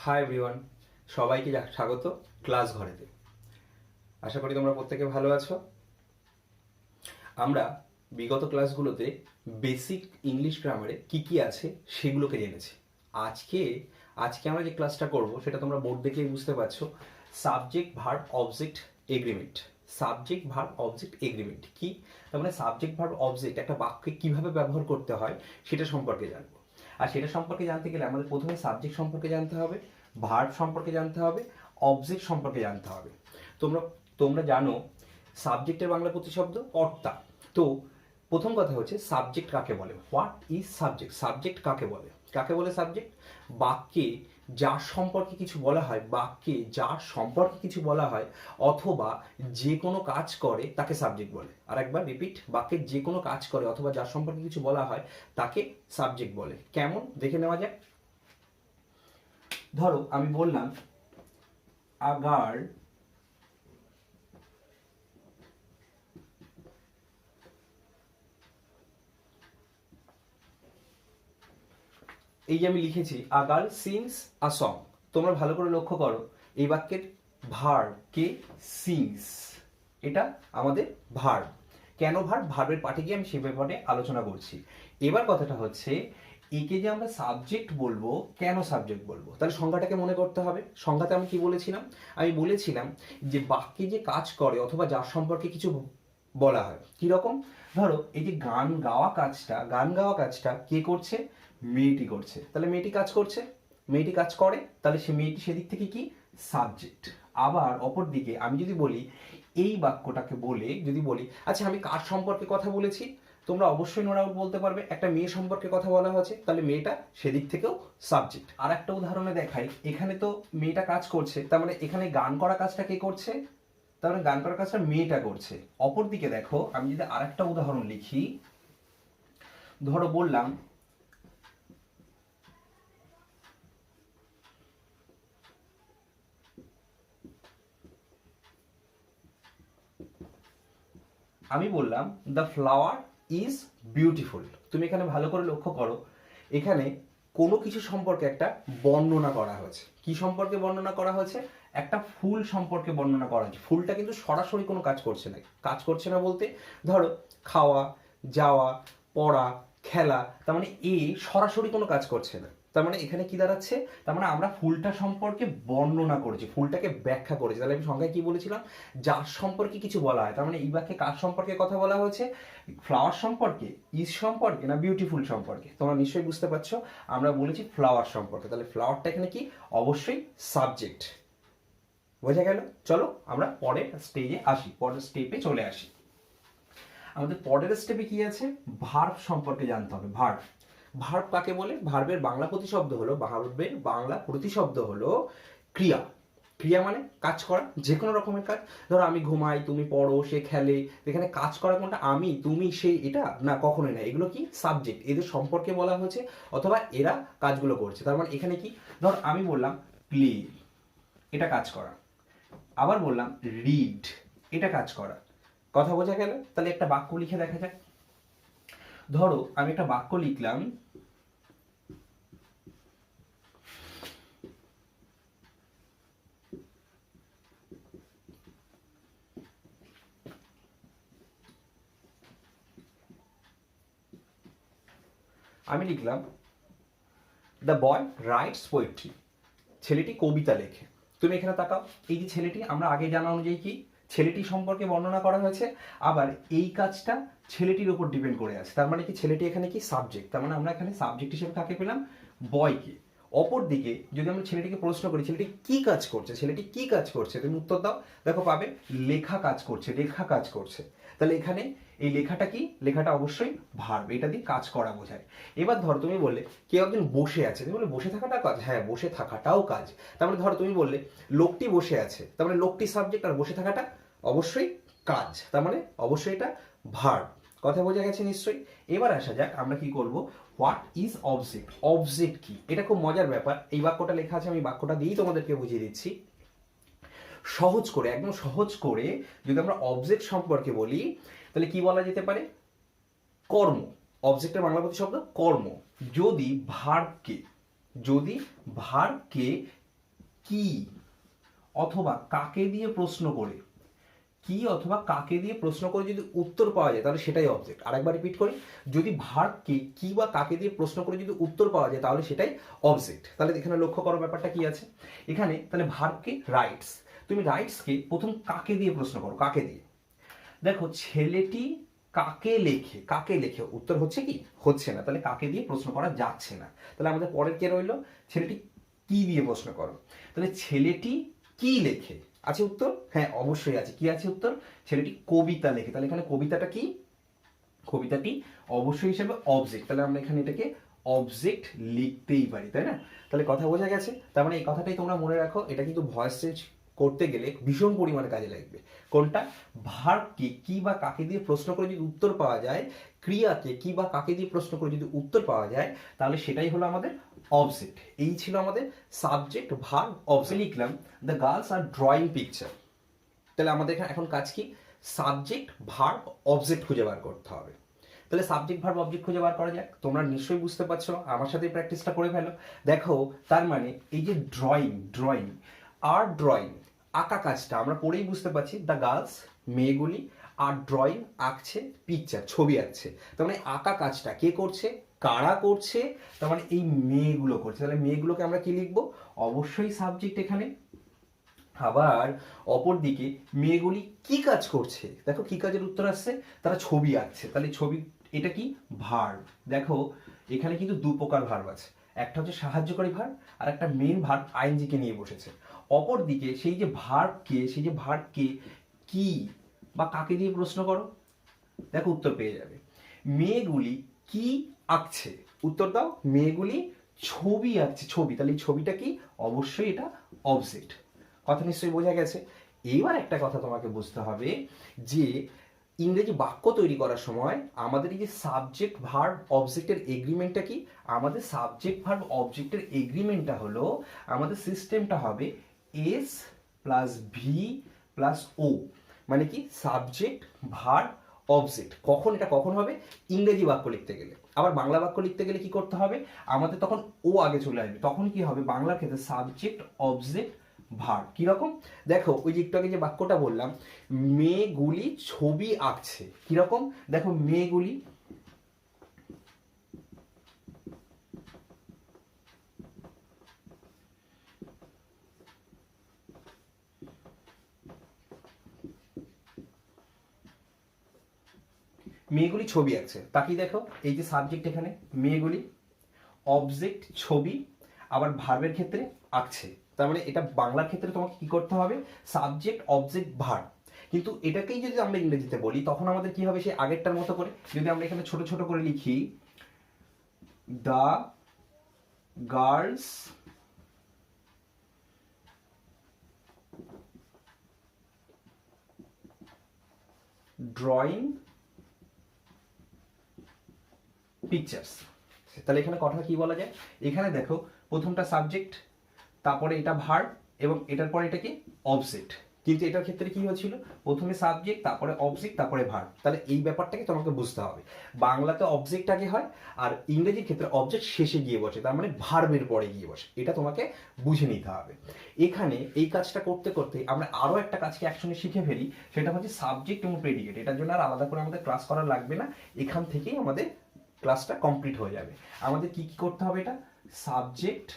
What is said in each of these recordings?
Hi everyone, সবাইকে স্বাগত class ঘরেতে। আশা করি তোমরা প্রত্যেকে ভালো আছো। আমরা বিগত ক্লাসগুলোতে বেসিক ইংলিশ গ্রামারে কি কি আছে সেগুলোকে জেনেছি। আজকে আজকে আমরা যে ক্লাসটা করব সেটা তোমরা বোর্ড দেখেই বুঝতে পারছো। Subject verb object agreement. Subject verb object agreement কি? তার মানে সাবজেক্ট ভার্ব অবজেক্ট একটা বাক্যে কিভাবে ব্যবহার করতে হয় সেটা সম্পর্কে জানবো। আর সেটা সম্পর্কে জানতে গেলে আমাদের প্রথমে সাবজেক্ট সম্পর্কে জানতে হবে, ভার্ব সম্পর্কে জানতে হবে, অবজেক্ট সম্পর্কে জানতে হবে। তোমরা তোমরা জানো সাবজেক্টের বাংলা প্রতিশব্দ কর্তা। তো প্রথম কথা হচ্ছে সাবজেক্ট কাকে বলে। What is subject? সাবজেক্ট কাকে বলে? কাকে বলে সাবজেক্ট? বাক্যে যার সম্পর্কে কিছু বলা হয়, বাক্যে যার সম্পর্কে কিছু বলা হয় অথবা যে কোনো কাজ করে তাকে সাবজেক্ট বলে। আর একবার রিপিট, বাক্যে যে কোনো কাজ করে অথবা যার সম্পর্কে কিছু বলা হয় তাকে সাবজেক্ট বলে। কেমন দেখে নেওয়া যাক। ধরো আমি বললাম আ গার্ল এই যে আমি লিখেছি a girl sings a song. তোমরা ভালো করে লক্ষ্য করো এই বাক্যের ভার্ব কে সিংস, এটা আমাদের ভার্ব। কেন ভার্ব? ভার্বের পাঠে গিয়ে আমি সে ব্যাপারে আলোচনা করছি। এবার কথাটা হচ্ছে একে যে আমরা সাবজেক্ট বলবো, কেন সাবজেক্ট বলবো? তাহলে সংজ্ঞাটাকে মনে করতে হবে। সংজ্ঞাতে আমি কি বলেছিলাম? আমি বলেছিলাম যে বাক্যে যে কাজ করে অথবা যার সম্পর্কে কিছু বলা হয়। কিরকম? ধরো এই যে গান গাওয়া কাজটা কে করছে? মেয়েটি করছে। তাহলে মেয়েটি কাজ করছে, মেয়েটি কাজ করে, তাহলে সে মেয়েটি সেদিক থেকে কি সাবজেক্ট। আবার অপর দিকে আমি যদি বলি এই বাক্যটাকে বলে যদি বলি আচ্ছা আমি কার সম্পর্কে কথা বলেছি, তোমরা অবশ্যই নোট আউট বলতে পারবে একটা মেয়ে সম্পর্কে কথা বলা হয়েছে, তাহলে মেয়েটা সেদিক থেকেও সাবজেক্ট। আর একটা উদাহরণে দেখাই, এখানে তো মেয়েটা কাজ করছে, তার মানে এখানে গান করা কাজটা কে করছে? তার মানে গান করার কাজটা মেয়েটা করছে। অপর দিকে দেখো আমি যদি আরেকটা উদাহরণ লিখি, ধরো বললাম আমি বললাম দ্য ফ্লাওয়ার ইজ বিউটিফুল। তুমি এখানে ভালো করে লক্ষ্য করো, এখানে কোনো কিছু সম্পর্কে একটা বর্ণনা করা হয়েছে। কি সম্পর্কে বর্ণনা করা হয়েছে? একটা ফুল সম্পর্কে বর্ণনা করা হয়েছে। ফুলটা কিন্তু সরাসরি কোনো কাজ করছে না। কাজ করছে না বলতে ধরো খাওয়া, যাওয়া, পড়া, খেলা, তার মানে এ সরাসরি কোনো কাজ করছে না। তার মানে এখানে কি দাঁড়াচ্ছে? তার মানে আমরা ফুলটা সম্পর্কে বর্ণনা করেছি, ফুলটাকে ব্যাখ্যা করেছি। তাহলে আমি সংজ্ঞায় কি বলেছিলাম? যার সম্পর্কে কিছু বলা হয়। তার মানে এই বাক্যে কার সম্পর্কে কথা বলা হয়েছে? ফ্লাওয়ার সম্পর্কে, ইজ সম্পর্কে, না বিউটিফুল সম্পর্কে? তোমরা নিশ্চয়ই বুঝতে পারছো আমরা বলেছি ফ্লাওয়ার সম্পর্কে। তাহলে ফ্লাওয়ারটা এখানে কি? অবশ্যই সাবজেক্ট। বোঝা গেল? চলো আমরা পরের স্টেজে আসি, পরের স্টেপে চলে আসি। আমাদের পরের স্টেপে কি আছে? ভার্ব সম্পর্কে জানতে হবে। ভার্ব, ভার্ব কাকে বলে? ভার্বের বাংলা প্রতিশব্দ হলো ক্রিয়া। ক্রিয়া মানে কাজ করা, যে কোনো রকমের কাজ। ধরো আমি ঘুমাই, তুমি পড়ো, সে খেলে। এখানে কাজ করা কোনটা? আমি, তুমি, সে, এটা না, কখনোই না। এগুলো কি সাবজেক্ট, এদের সম্পর্কে বলা হয়েছে অথবা এরা কাজগুলো করছে। তার মানে এখানে কি? ধর আমি বললাম প্লে, এটা কাজ করা। আবার বললাম রিড, এটা কাজ করা। কথা বোঝা গেল? তাহলে একটা বাক্য লিখে দেখা যাক। ধরো আমি একটা বাক্য লিখলাম, আমি লিখলাম দ্য বয় রাইটস পোয়েট্রি। ছেলেটি কবিতা লেখে। তুমি এখানে তাকাও, এই যে ছেলেটি, আমরা আগে জানা অনুযায়ী কি ছেলেটি সম্পর্কে বর্ণনা করা হয়েছে, আবার এই কাজটা ছেলেটির উপর ডিপেন্ড করে আছে। তার মানে কি ছেলেটি এখানে কি সাবজেক্ট। তার মানে আমরা এখানে সাবজেক্ট হিসেবে কাকে পেলাম? বয়কে। অপর দিকে যদি আমরা ছেলেটিকে প্রশ্ন করি ছেলেটি কি কাজ করছে, ছেলেটি কি কাজ করছে, তুমি উত্তর দাও। দেখো পাবে লেখা কাজ করছে, লেখা কাজ করছে। তাহলে এখানে এই লেখাটা কি? লেখাটা অবশ্যই ভার্ব, এটা দিয়ে কাজ করা বোঝায়। এবার ধরো তুমি বললে কেউ একজন বসে আছে, তুমি বলে বসে থাকাটা কাজ? হ্যাঁ, বসে থাকাটাও কাজ। তার মানে ধরো তুমি বললে লোকটি বসে আছে, তার মানে লোকটি সাবজেক্ট আর বসে থাকাটা অবশ্যই কাজ। তার মানে অবশ্যই এটা ভার্ব। কথা বোঝা গেছে নিশ্চয়ই? এবার আসা যাক আমরা কি করব। What is object? অবজেক্ট কি? এটা খুব মজার ব্যাপার। এই বাক্যটা লেখা আছে, আমি বাক্যটা দিয়েই তোমাদেরকে বুঝিয়ে দিচ্ছি সহজ করে, একদম সহজ করে। যদি আমরা অবজেক্ট সম্পর্কে বলি তাহলে কি বলা যেতে পারে? কর্ম। অবজেক্টের বাংলা প্রতিশব্দ কর্ম। যদি ভার্বকে কি অথবা কাকে দিয়ে প্রশ্ন করে, কি অথবা কাকে দিয়ে প্রশ্ন করে যদি উত্তর পাওয়া যায় তাহলে সেটাই অবজেক্ট। আরেকবার রিপিট করি, যদি ভার্বকে কি বা কাকে দিয়ে প্রশ্ন করে যদি উত্তর পাওয়া যায় তাহলে সেটাই অবজেক্ট। তাহলে এখানে লক্ষ্য করো ব্যাপারটা কি আছে এখানে। তাহলে ভার্বকে রাইটস, তুমি রাইটসকে প্রথম কাকে দিয়ে প্রশ্ন করো, কাকে দিয়ে। দেখো ছেলেটি কাকে লেখে, কাকে লেখে, উত্তর হচ্ছে কি, হচ্ছে না, তাহলে কাকে দিয়ে প্রশ্ন করা যাচ্ছে না। তাহলে আমাদের পরের কে রইলো, ছেলেটি কি দিয়ে প্রশ্ন করো। তাহলে ছেলেটি কি লেখে, আছে উত্তর, হ্যাঁ অবশ্যই আছে, কি আছে উত্তর, ছেলেটি কবিতা লেখে। তাহলে এখানে কবিতাটা কি, কবিতাটি অবশ্যই হিসেবে অবজেক্ট, তাহলে আমরা এখানে এটাকে অবজেক্ট লিখতেই পারি, তাই না। তাহলে কথা বোঝা গেছে। তার মানে এই কথাটাই তোমরা মনে রাখো, এটা কিন্তু ভয়েস চেঞ্জ করতে গেলে ভীষণ পরিমাণে কাজে লাগবে। কোনটা, ভার্বকে কি বা কাকে দিয়ে প্রশ্ন করে যদি উত্তর পাওয়া যায়, ক্রিয়াকে কি বা কাকে দিয়ে প্রশ্ন করে যদি উত্তর পাওয়া যায় তাহলে সেটাই হলো আমাদের অবজেক্ট। এই ছিল আমাদের সাবজেক্ট ভার্ব অবজেক্ট। লিখলাম the girls are drawing picture. তাহলে আমাদের এখানে এখন কাজ কি, সাবজেক্ট ভার্ব অবজেক্ট খুঁজে বার করতে হবে। তাহলে সাবজেক্ট ভার্ব অবজেক্ট খুঁজে বার করা যাক। তোমরা নিশ্চয়ই বুঝতে পারছো, আমার সাথে প্র্যাকটিসটা করে ফেলো। দেখো তার মানে এই যে ড্রয়িং, ড্রয়িং আর ড্রয়িং, আঁকা কাজটা আমরা পড়েই বুঝতে পারছি, দ্য গার্লস মেয়েগুলি আর ড্রয়িং আঁকছে, পিকচার ছবি আঁকছে। তার মানে আঁকা কাজটা কে করছে, কারা করছে, তার মানে এই মেয়েগুলো করছে। তাহলে মেয়েগুলোকে আমরা কি লিখবো, অবশ্যই সাবজেক্ট এখানে। আবার অপরদিকে মেয়েগুলি কি কাজ করছে, দেখো কি কাজের উত্তর আসছে, তারা ছবি আঁকছে। তাহলে ছবি, এটা কি ভার্ব। দেখো এখানে কিন্তু দু প্রকার ভার্ব আছে, একটা হচ্ছে সাহায্যকারী ভার্ব আর একটা মেইন ভার্ব আইএনজি কে নিয়ে বসেছে। অপরদিকে সেই যে ভার্বকে কি বা কাকে দিয়ে প্রশ্ন করো, দেখো উত্তর পেয়ে যাবে। মেয়েগুলি কি আঁকছে, উত্তর দাও, মেয়েগুলি ছবি আঁকছে, ছবি। তাহলে এই ছবিটা কি, অবশ্যই এটা অবজেক্ট। কথা নিশ্চয়ই বোঝা গেছে। এইবার একটা কথা তোমাকে বুঝতে হবে যে ইংরেজি বাক্য তৈরি করার সময় আমাদের এই যে সাবজেক্ট ভার্ব অবজেক্টের এগ্রিমেন্টটা কি, আমাদের সাবজেক্ট ভার্ব অবজেক্টের এগ্রিমেন্টটা হলো, আমাদের সিস্টেমটা হবে এস প্লাস ভি প্লাস ও, মানে কি সাবজেক্ট ভার্ব অবজেক্ট। কখন এটা কখন হবে, ইংরেজি বাক্য লিখতে গেলে। আবার বাংলা বাক্য লিখতে গেলে কি করতে হবে, আমাদের তখন ও আগে চলে আসবে, তখন কি হবে, বাংলার ক্ষেত্রে সাবজেক্ট অবজেক্ট ভার্ব। কিরকম, দেখো ওই যে একটু আগে যে বাক্যটা বললাম, মেয়েগুলি ছবি আঁকছে, কিরকম, দেখো মেয়েগুলি, মেয়েগুলি ছবি আঁকছে, তাকিয়ে দেখো এই যে সাবজেক্ট এখানে মেয়েগুলি, অবজেক্ট ছবি, আবার ভার্বের ক্ষেত্রে আঁকছে। তার মানে এটা বাংলার ক্ষেত্রে তোমাকে কি করতে হবে, সাবজেক্ট অবজেক্ট ভার্ব। কিন্তু এটাকেই যদি আমরা ইংরেজিতে বলি তখন আমাদের কি হবে, সেই আগেরটার মতো করে যদি আমরা এখানে ছোট ছোট করে লিখি, দ্য গার্লস ড্রয়িং পিকচার্স। তাহলে এখানে কথা কি বলা যায়, এখানে দেখো প্রথমটা সাবজেক্ট, তারপরে এটা ভার্ব এবং এটার পরে এটা কি অবজেক্ট। কিন্তু এটার ক্ষেত্রে কি হয়েছিল, প্রথমে সাবজেক্ট তারপরে অবজেক্ট তারপরে ভার্ব। তাহলে এই ব্যাপারটাকে তোমাকে বুঝতে হবে, বাংলাতে অবজেক্ট আগে হয় আর ইংরেজির ক্ষেত্রে অবজেক্ট শেষে গিয়ে বসে, তার মানে ভার্বের পরে গিয়ে বসে। এটা তোমাকে বুঝে নিতে হবে। এখানে এই কাজটা করতে করতে আমরা আরো একটা কাজকে একসঙ্গে শিখে ফেলি, সেটা হচ্ছে সাবজেক্ট এবং প্রেডিকেট। এটার জন্য আর আলাদা করে আমাদের ক্লাস করা লাগবে না, এখান থেকেই আমাদের ক্লাসটা কমপ্লিট হয়ে যাবে। আমাদের কি কি করতে হবে, এটা সাবজেক্ট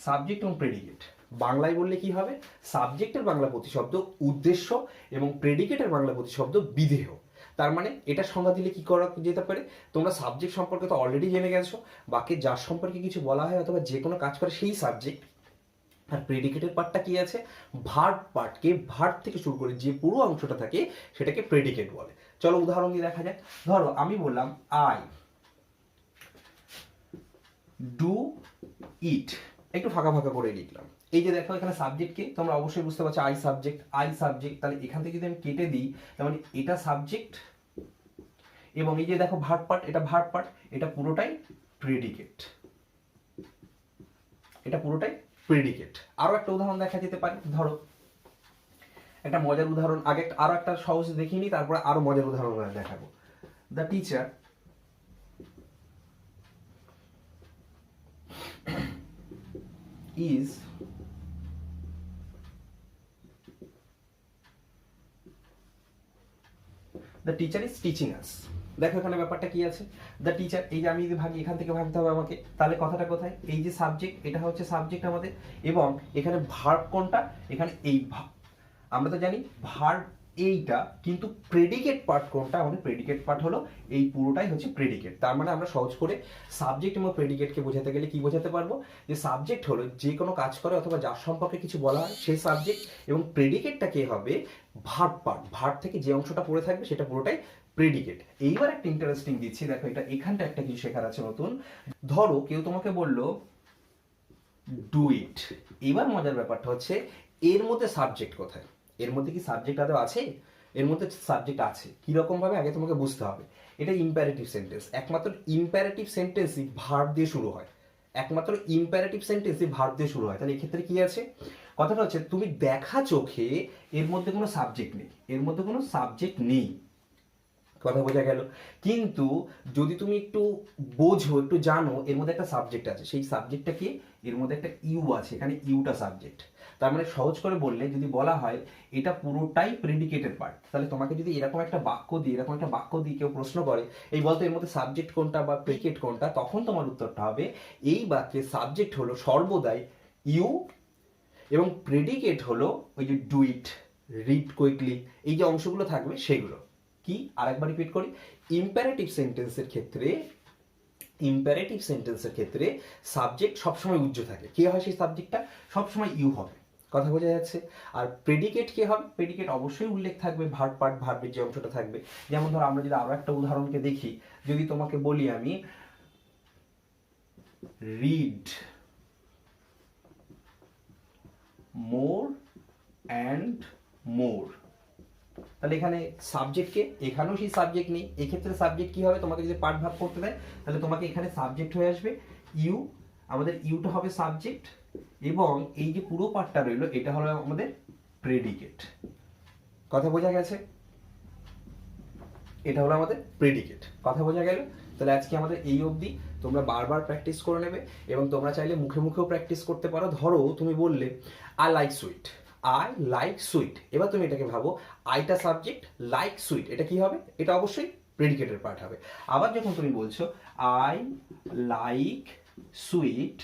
সাবজেক্ট এবং প্রেডিকেট। বাংলায় বললে কি হবে, সাবজেক্টের বাংলা প্রতিশব্দ উদ্দেশ্য এবং প্রেডিকেটের বাংলা প্রতিশব্দ বিধেয়। তার মানে এটা সংজ্ঞা দিলে কি করা যেতে পারে, তোমরা সাবজেক্ট সম্পর্কে তো অলরেডি জেনে গেছো, বাকি যার সম্পর্কে কিছু বলা হয় অথবা যে কোনো কাজ করে সেই সাবজেক্ট। আর প্রেডিকেটের পার্টটা কি আছে, ভার্ব পার্টকে, ভার্ব থেকে শুরু করে যে পুরো অংশটা থাকে সেটাকে প্রেডিকেট বলে। চলো উদাহরণ দিয়ে দেখা যাক। ধরো আমি বললাম আই ডু ইট, একটু ফাঁকা ফাঁকা করে লিখলাম। এই যে দেখো এখানে সাবজেক্টকে তোমরা অবশ্যই বুঝতে পারছো, আই সাবজেক্ট। তাহলে এখান থেকে যদি আমি কেটে দিই তার মানে এটা সাবজেক্ট, এবং এই যে দেখো ভার্ব পার্ট, এটা ভার্ব পার্ট, এটা পুরোটাই প্রেডিকেট, এটা পুরোটাই প্রেডিকেট। আরো একটা উদাহরণ দেখা যেতে পারে, ধরো একটা মজার উদাহরণ, আগে আরো একটা সহজ দেখিনি তারপরে আরো মজার উদাহরণ দেখাবো। The teacher is the teacher is teaching us. দেখো এখানে ব্যাপারটা কি আছে, দ্য টিচার, এই যে আমি যদি ভাগি, এখান থেকে ভাগতে হবে আমাকে, তাহলে কথাটা কোথায়, এই যে সাবজেক্ট, এটা হচ্ছে সাবজেক্ট আমাদের, এবং এখানে ভার্ব কোনটা, এখানে এই আমরা তো জানি ভার্ব এইটা, কিন্তু প্রেডিকেট পার্ট কোনটা, আমাদের প্রেডিকেট পার্ট হলো এই পুরোটাই হচ্ছে প্রেডিকেট। তার মানে আমরা সহজ করে সাবজেক্ট এবং প্রেডিকেটকে বোঝাতে গেলে কি বোঝাতে পারবো, যে সাবজেক্ট হলো যে কোনো কাজ করে অথবা যার সম্পর্কে কিছু বলা হয় সেই সাবজেক্ট, এবং প্রেডিকেটটা কে হবে, ভার্ব পার্ট, ভার্ব থেকে যে অংশটা পড়ে থাকবে সেটা পুরোটাই প্রেডিকেট। এইবার একটা ইন্টারেস্টিং দিচ্ছি, দেখো এটা এখানটা একটা কিছু শেখার আছে নতুন। ধরো কেউ তোমাকে বললো ডু ইট, এবার মজার ব্যাপারটা হচ্ছে এর মধ্যে সাবজেক্ট কোথায়, এর মধ্যে কি সাবজেক্ট আদৌ আছে, এর মধ্যে সাবজেক্ট আছে কিরকম ভাবে আগে তোমাকে বুঝতে হবে। এটা ইম্পারেটিভ সেন্টেন্স, একমাত্র ইম্পারেটিভ সেন্টেন্সই ভার্ব দিয়ে শুরু হয়, একমাত্র ইম্পারেটিভ সেন্টেন্সই ভার্ব দিয়ে শুরু হয়। তাহলে এক্ষেত্রে কি আছে, কথাটা হচ্ছে তুমি দেখা চোখে এর মধ্যে কোনো সাবজেক্ট নেই, এর মধ্যে কোনো সাবজেক্ট নেই, কথা বোঝা গেল। কিন্তু যদি তুমি একটু বোঝো, একটু জানো এর মধ্যে একটা সাবজেক্ট আছে, সেই সাবজেক্টটা কি, এর মধ্যে একটা ইউ আছে, এখানে ইউটা সাবজেক্ট। তার মানে সহজ করে বললে যদি বলা হয় এটা পুরোটাই প্রেডিকেটেড পার্ট, তাহলে তোমাকে যদি এরকম একটা বাক্য দিয়ে, এরকম একটা বাক্য দিয়ে কেউ প্রশ্ন করে এই বলতো এর মধ্যে সাবজেক্ট কোনটা বা প্রেডিকেট কোনটা, তখন তোমার উত্তরটা হবে এই বাক্যের সাবজেক্ট হলো সর্বদাই ইউ, এবং প্রেডিকেট হলো ওই যে ডু ইট, রিড কুইকলি, এই যে অংশগুলো থাকবে সেগুলো। কি আরেকবার রিপিট করি, ইম্পারেটিভ সেন্টেন্সের ক্ষেত্রে, ইম্পারেটিভ সেন্টেন্সের ক্ষেত্রে সাবজেক্ট সবসময় উজ্জ্ব থাকে, কে হয় সেই সাবজেক্টটা, সবসময় ইউ হবে, কথা বোঝা যাচ্ছে। আর প্রেডিকেট কে হবে, প্রেডিকেট অবশ্যই উল্লেখ থাকবে, ভার্ব পার্ট, ভার্বের যে অংশটা থাকবে। যেমন ধরো আমরা যদি আরো একটা উদাহরণকে দেখি, যদি তোমাকে বলি আমি রিড মোর অ্যান্ড মোর, তাহলে এখানে সাবজেক্টকে, এখানেও সেই সাবজেক্ট নেই, এক্ষেত্রে সাবজেক্ট কি হবে, তোমাকে যদি পার্ট ভাগ করতে দেয় তাহলে তোমাকে এখানে সাবজেক্ট হয়ে আসবে ইউ, আমাদের ইউটা হবে সাবজেক্ট, এবং এই যে পুরো পার্টটা রইলো এটা হলো আমাদের প্রেডিকেট, কথা বোঝা গেছে, এটা হলো আমাদের প্রেডিকেট, কথা বোঝা গেল। তাহলে আজকে আমাদের এই অবধি, তোমরা বারবার প্র্যাকটিস করে নেবে, এবং তোমরা চাইলে মুখে মুখেও প্র্যাকটিস করতে পারো। ধরো তুমি বললে I like sweet, I like sweet, এবার তুমি এটাকে ভাবো আইটা সাবজেক্ট, লাইক সুইট এটা কি হবে, এটা অবশ্যই প্রেডিকেটের পার্ট হবে। আবার যখন তুমি বলছো আই লাইক সুইট,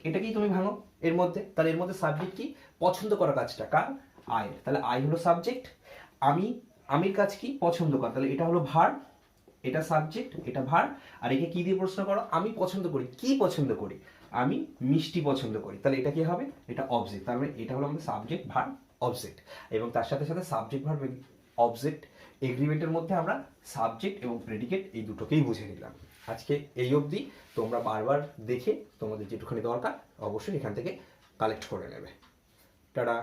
এটা কি তুমি ভাঙো এর মধ্যে, তাহলে এর মধ্যে সাবজেক্ট কি, পছন্দ করা কাজটা কার, আই, তাহলে আই হলো সাবজেক্ট, আমি, আমির কাজ কি, পছন্দ করা, তাহলে এটা হলো ভার্ব, এটা সাবজেক্ট, এটা ভার্ব, আর একে কি দিয়ে প্রশ্ন করো, আমি পছন্দ করি, কি পছন্দ করি, আমি মিষ্টি পছন্দ করি, তাহলে এটা কি হবে, এটা অবজেক্ট। তার মানে এটা হলো আমাদের সাবজেক্ট ভার্ব অবজেক্ট, এবং তার সাথে সাথে সাবজেক্ট ভার্ব অবজেক্ট এগ্রিমেন্টের মধ্যে আমরা সাবজেক্ট এবং প্রেডিকেট এই দুটোকেই বুঝে নিলাম। আজকে এই অবধি, তোমরা বারবার দেখে তোমাদের যেটুখানি দরকার অবশ্যই এখান থেকে কালেক্ট করে নেবে। টাটা।